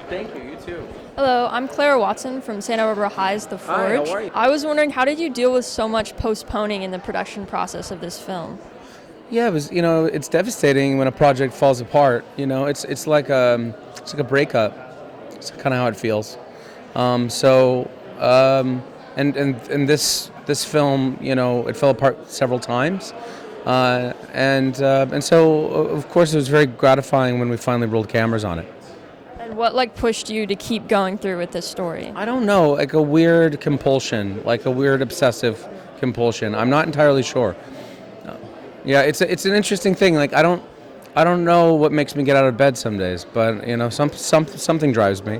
Thank you. You too. Hello, I'm Clara Watson from Santa Barbara High's The Hi, Forge. how are you? I was wondering, how did you deal with so much postponing in the production process of this film? Yeah, it was. It's devastating when a project falls apart. It's like a breakup. It's kind of how it feels. So, and this film, it fell apart several times, and so of course it was very gratifying when we finally rolled cameras on it. And what pushed you to keep going through with this story? I don't know, like a weird compulsion, like a weird obsessive compulsion. I'm not entirely sure. Yeah, it's an interesting thing. Like I don't know what makes me get out of bed some days, but something drives me.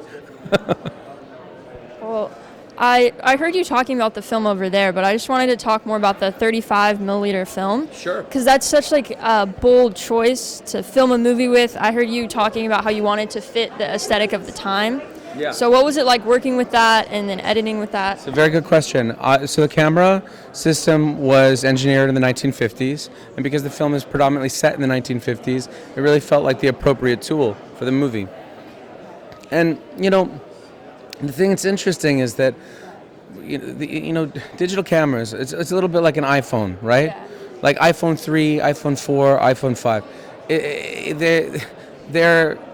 Well, I heard you talking about the film over there, but I just wanted to talk more about the 35 milliliter film. Sure. Because that's such a bold choice to film a movie with. I heard you talking about how you wanted to fit the aesthetic of the time. Yeah. So what was it like working with that and then editing with that? It's a very good question. So the camera system was engineered in the 1950s, and because the film is predominantly set in the 1950s, it really felt like the appropriate tool for the movie. And the thing that's interesting is that digital cameras. It's a little bit like an iPhone, right? Yeah. Like iPhone 3, iPhone 4, iPhone 5.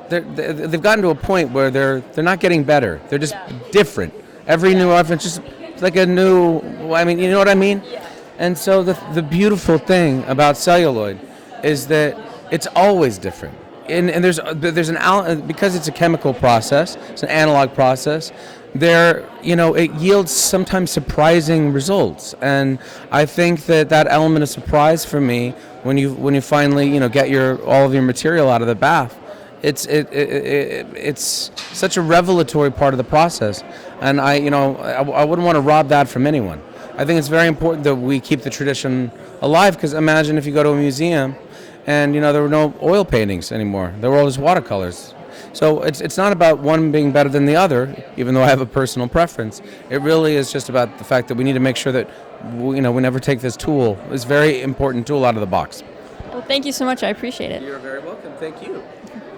They've gotten to a point where they're not getting better. They're just different. Every new iPhone just like a new. I mean, you know what I mean? Yeah. And so the beautiful thing about celluloid is that it's always different. And there's because it's a chemical process, it's an analog process. It yields sometimes surprising results, and I think that element of surprise for me when you finally get all of your material out of the bath, it's such a revelatory part of the process, and I wouldn't want to rob that from anyone. I think it's very important that we keep the tradition alive, because imagine if you go to a museum and there were no oil paintings anymore. There were all just watercolors. So it's not about one being better than the other, even though I have a personal preference. It really is just about the fact that we need to make sure that we never take this tool, this very important tool, out of the box. Well, thank you so much. I appreciate it. You're very welcome. Thank you.